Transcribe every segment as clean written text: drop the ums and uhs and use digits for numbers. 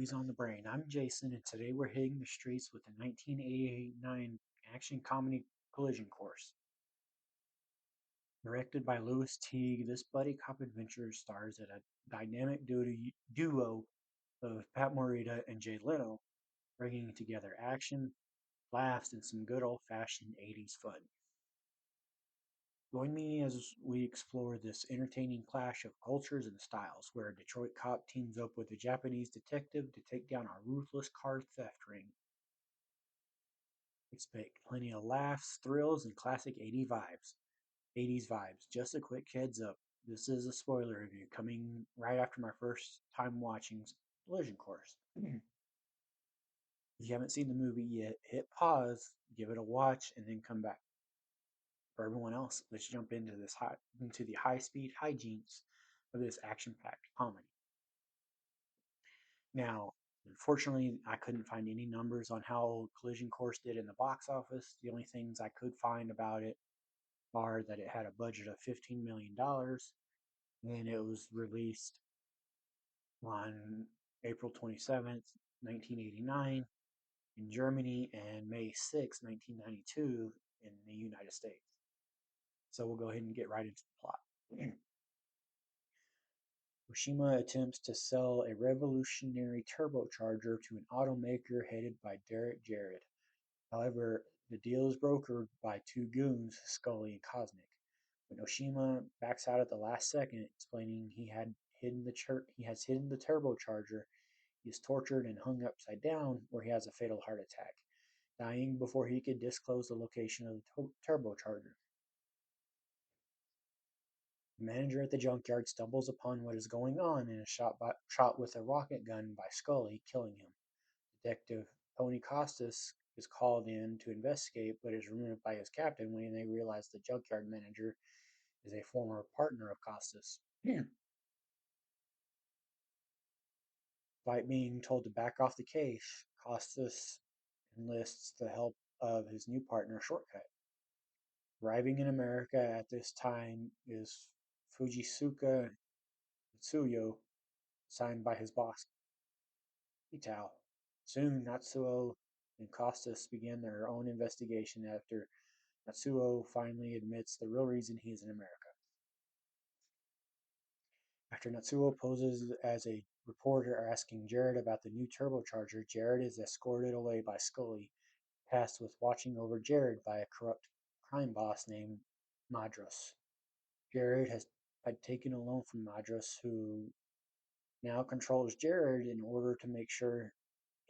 Movies on the Brain. I'm Jason, and today we're hitting the streets with the 1989 action comedy Collision Course. Directed by Louis Teague, this buddy cop adventure stars a dynamic duo of Pat Morita and Jay Leno, bringing together action, laughs, and some good old-fashioned 80s fun. Join me as we explore this entertaining clash of cultures and styles, where a Detroit cop teams up with a Japanese detective to take down a ruthless car theft ring. Expect plenty of laughs, thrills, and classic 80s vibes. Just a quick heads up, this is a spoiler review coming right after my first time watching Collision Course. If you haven't seen the movie yet, hit pause, give it a watch, and then come back. For everyone else, let's jump into the high-speed hijinks of this action-packed comedy. Now, unfortunately, I couldn't find any numbers on how Collision Course did in the box office. The only things I could find about it are that it had a budget of $15 million and it was released on April 27th, 1989 in Germany and May 6th, 1992 in the United States. So we'll go ahead and get right into the plot. Oshima attempts to sell a revolutionary turbocharger to an automaker headed by Derek Jared. However, the deal is brokered by two goons, Scully and Cosmic. When Oshima backs out at the last second, explaining he has hidden the turbocharger, he is tortured and hung upside down, where he has a fatal heart attack, dying before he could disclose the location of the turbocharger. The manager at the junkyard stumbles upon what is going on and is shot with a rocket gun by Scully, killing him. Detective Tony Costas is called in to investigate, but is removed by his captain when they realize the junkyard manager is a former partner of Costas. Despite being told to back off the case, Costas enlists the help of his new partner, Shortcut. Arriving in America at this time is Fujisuka Natsuyo, signed by his boss, Itao. Soon, Natsuo and Costas begin their own investigation after Natsuo finally admits the real reason he is in America. After Natsuo poses as a reporter asking Jared about the new turbocharger, Jared is escorted away by Scully, tasked with watching over Jared by a corrupt crime boss named Madras. Jared had taken a loan from Madras, who now controls Jared in order to make sure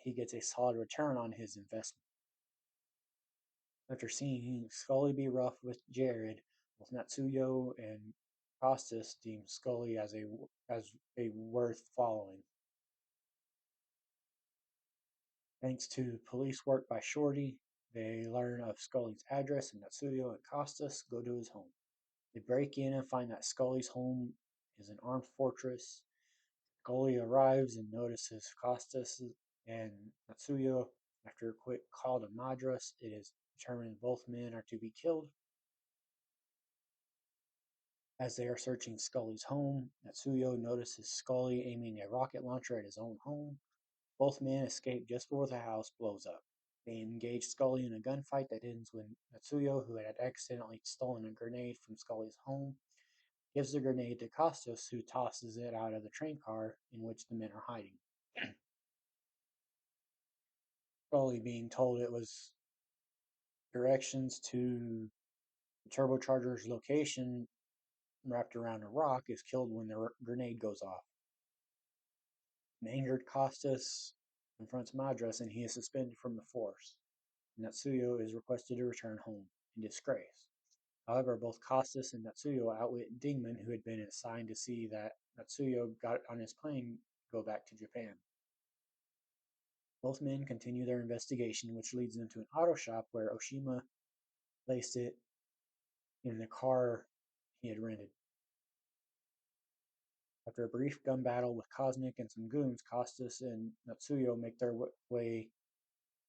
he gets a solid return on his investment. After seeing Scully be rough with Jared, both Natsuyo and Costas deem Scully as a worth following. Thanks to police work by Shorty, they learn of Scully's address, and Natsuyo and Costas go to his home. They break in and find that Scully's home is an armed fortress. Scully arrives and notices Costas and Natsuyo. After a quick call to Madras, it is determined both men are to be killed. As they are searching Scully's home, Natsuyo notices Scully aiming a rocket launcher at his own home. Both men escape just before the house blows up. They engage Scully in a gunfight that ends when Natsuyo, who had accidentally stolen a grenade from Scully's home, gives the grenade to Costas, who tosses it out of the train car in which the men are hiding. Scully, being told it was directions to the turbocharger's location wrapped around a rock, is killed when the grenade goes off. An angered Costas confronts Madras and he is suspended from the force. Natsuyo is requested to return home in disgrace. However, both Costas and Natsuyo outwit Dingman, who had been assigned to see that Natsuyo got on his plane to go back to Japan. Both men continue their investigation, which leads them to an auto shop where Oshima placed it in the car he had rented. After a brief gun battle with Cosmic and some goons, Costas and Natsuyo make their way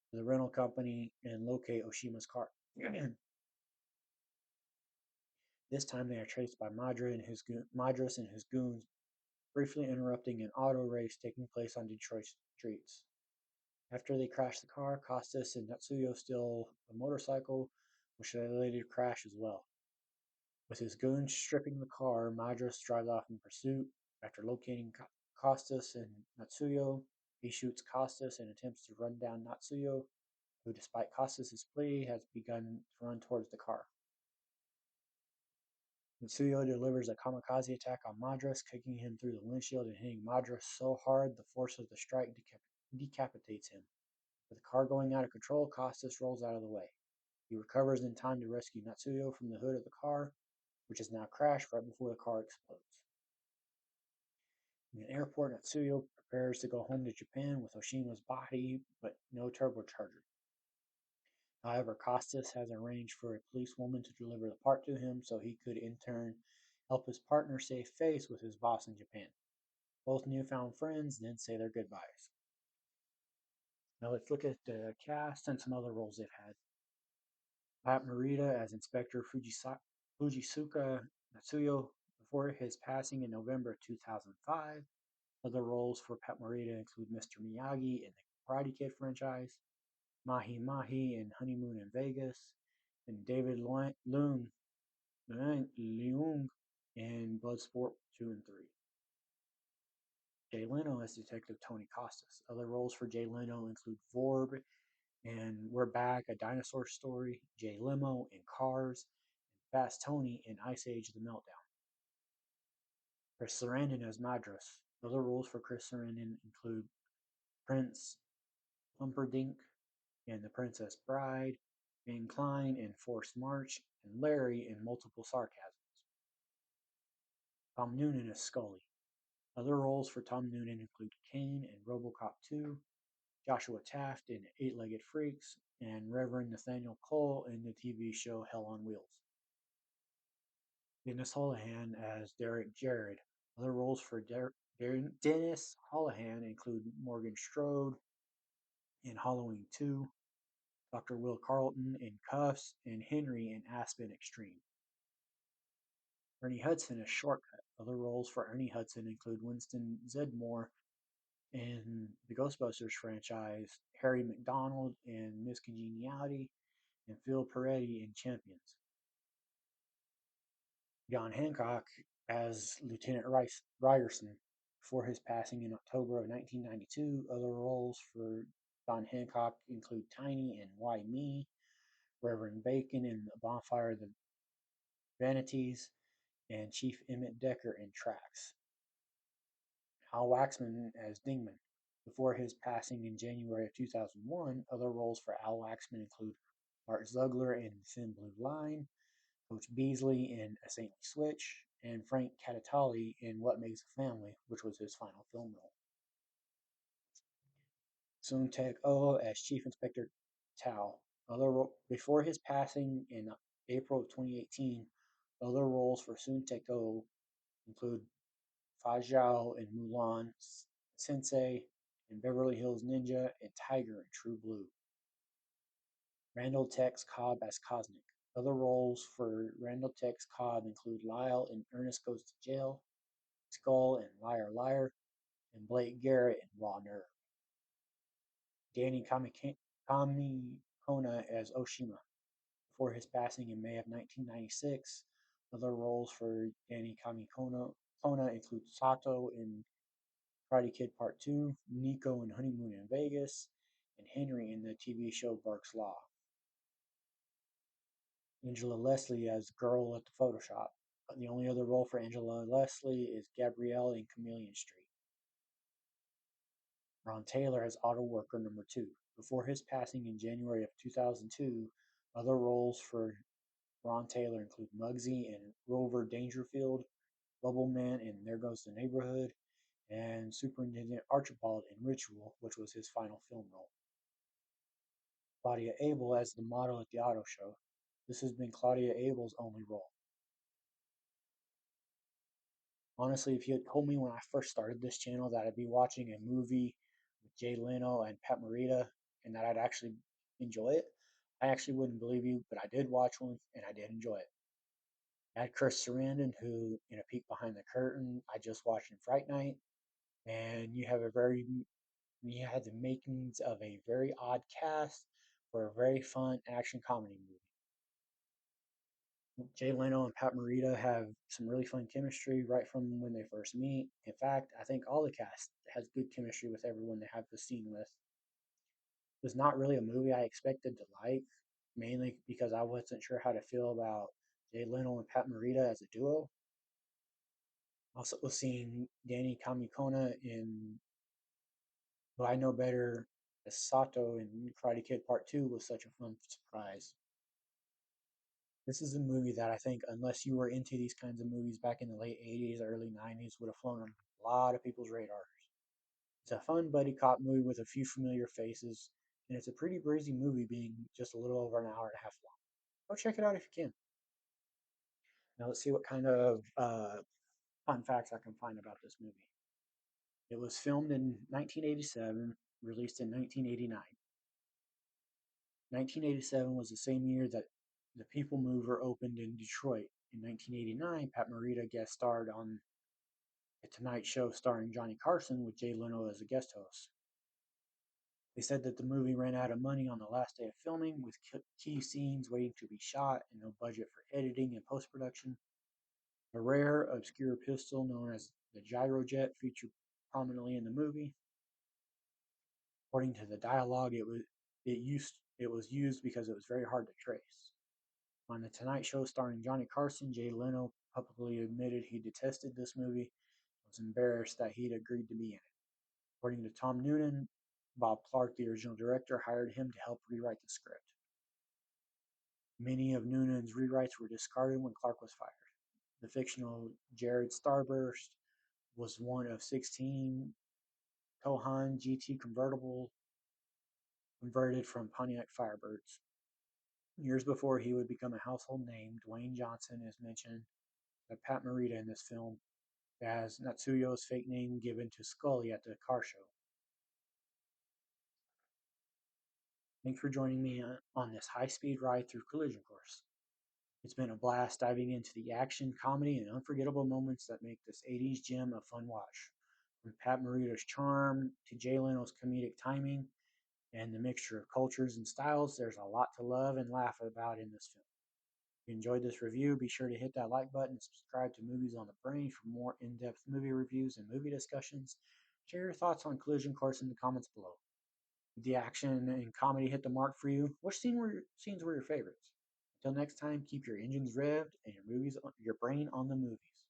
to the rental company and locate Oshima's car. This time they are chased by Madras and his goons, briefly interrupting an auto race taking place on streets. After they crash the car, Costas and Natsuyo steal a motorcycle, which they later crash as well. With his goons stripping the car, Madras drives off in pursuit. After locating Costas and Natsuyo, he shoots Costas and attempts to run down Natsuyo, who, despite Costas' plea, has begun to run towards the car. Natsuyo delivers a kamikaze attack on Madras, kicking him through the windshield and hitting Madras so hard the force of the strike decapitates him. With the car going out of control, Costas rolls out of the way. He recovers in time to rescue Natsuyo from the hood of the car, which is now crashed right before the car explodes. In the airport, Natsuyo prepares to go home to Japan with Oshima's body, but no turbocharger. However, Costas has arranged for a policewoman to deliver the part to him so he could in turn help his partner save face with his boss in Japan. Both newfound friends then say their goodbyes. Now let's look at the cast and some other roles they've had. Pat Morita as Inspector Fujisuka Natsuyo before his passing in November 2005. Other roles for Pat Morita include Mr. Miyagi in the Karate Kid franchise, Mahi Mahi in Honeymoon in Vegas, and David Leung in Bloodsport 2 and 3. Jay Leno as Detective Tony Costas. Other roles for Jay Leno include Vorb and We're Back, A Dinosaur Story, Jay Limo in Cars, and Fast Tony in Ice Age The Meltdown. Chris Sarandon as Madras. Other roles for Chris Sarandon include Prince Humperdinck in The Princess Bride, Ben Klein in Forced March, and Larry in Multiple Sarcasms. Tom Noonan as Scully. Other roles for Tom Noonan include Kane in RoboCop 2, Joshua Taft in Eight-Legged Freaks, and Reverend Nathaniel Cole in the TV show Hell on Wheels. Dennis Holohan as Derek Jared. Other roles for Dennis Holohan include Morgan Strode in Halloween 2, Dr. Will Carlton in Cuffs, and Henry in Aspen Extreme. Ernie Hudson as Shortcut. Other roles for Ernie Hudson include Winston Zedmore in the Ghostbusters franchise, Harry McDonald in Miss Congeniality, and Phil Peretti in Champions. John Hancock as Lieutenant Ryerson before his passing in October of 1992. Other roles for John Hancock include Tiny in Why Me, Reverend Bacon in The Bonfire of the Vanities, and Chief Emmett Decker in Tracks. Hal Waxman as Dingman. Before his passing in January of 2001, other roles for Al Waxman include Art Zugler in Thin Blue Line, Coach Beasley in A Saintly Switch, and Frank Catatali in What Makes a Family, which was his final film role. Soon Tek Oh as Chief Inspector Tao. Before his passing in April of 2018, other roles for Soon Tek Oh include Fa Zhao in Mulan, Sensei in Beverly Hills Ninja, and Tiger in True Blue. Randall Tex Cobb as Cosmic. Other roles for Randall Tex Cobb include Lyle in Ernest Goes to Jail, Skull in Liar Liar, and Blake Garrett in Raw Nerve. Danny Kamikona as Oshima. Before his passing in May of 1996, other roles for Danny Kamikona include Sato in Karate Kid Part 2, Nico in Honeymoon in Vegas, and Henry in the TV show Burke's Law. Angela Leslie as Girl at the Photoshop. The only other role for Angela Leslie is Gabrielle in Chameleon Street. Ron Taylor as Auto Worker number 2. Before his passing in January of 2002, other roles for Ron Taylor include Muggsy in Rover Dangerfield, Bubble Man in There Goes the Neighborhood, and Superintendent Archibald in Ritual, which was his final film role. Claudia Abel as the model at the auto show. This has been Claudia Abel's only role. Honestly, if you had told me when I first started this channel that I'd be watching a movie with Jay Leno and Pat Morita and that I'd actually enjoy it, I actually wouldn't believe you, but I did watch one and I did enjoy it. I had Chris Sarandon, who, in a peek behind the curtain, I just watched in Fright Night, and you have a very You had the makings of a very odd cast for a very fun action comedy movie. Jay Leno and Pat Morita have some really fun chemistry right from when they first meet. In fact, I think all the cast has good chemistry with everyone they have the scene with. It was not really a movie I expected to like, mainly because I wasn't sure how to feel about Jay Leno and Pat Morita as a duo. Also, was seeing Danny Kamikona in who I know better as Sato in Karate Kid Part 2 was such a fun surprise. This is a movie that I think, unless you were into these kinds of movies back in the late 80s, early 90s, would have flown on a lot of people's radars. It's a fun buddy cop movie with a few familiar faces, and it's a pretty breezy movie, being just a little over an hour and a half long. Go check it out if you can. Now let's see what kind of fun facts I can find about this movie. It was filmed in 1987, released in 1989. 1987 was the same year that The People Mover opened in Detroit. In 1989, Pat Morita guest starred on The Tonight Show starring Johnny Carson with Jay Leno as a guest host. They said that the movie ran out of money on the last day of filming, with key scenes waiting to be shot and no budget for editing and post production. A rare, obscure pistol known as the gyrojet featured prominently in the movie. According to the dialogue, it was used because it was very hard to trace. On The Tonight Show starring Johnny Carson, Jay Leno publicly admitted he detested this movie and was embarrassed that he'd agreed to be in it. According to Tom Noonan, Bob Clark, the original director, hired him to help rewrite the script. Many of Noonan's rewrites were discarded when Clark was fired. The fictional Jared Starburst was one of 16 Tohan GT convertible converted from Pontiac Firebirds. Years before he would become a household name, Dwayne Johnson is mentioned by Pat Morita in this film as Natsuyo's fake name given to Scully at the car show. Thanks for joining me on this high-speed ride through Collision Course. It's been a blast diving into the action, comedy, and unforgettable moments that make this 80s gem a fun watch. From Pat Morita's charm to Jay Leno's comedic timing and the mixture of cultures and styles, there's a lot to love and laugh about in this film. If you enjoyed this review, be sure to hit that like button and subscribe to Movies on the Brain for more in-depth movie reviews and movie discussions. Share your thoughts on Collision Course in the comments below. Did the action and comedy hit the mark for you? Which scenes were your favorites? Until next time, keep your engines revved and your brain on the movies.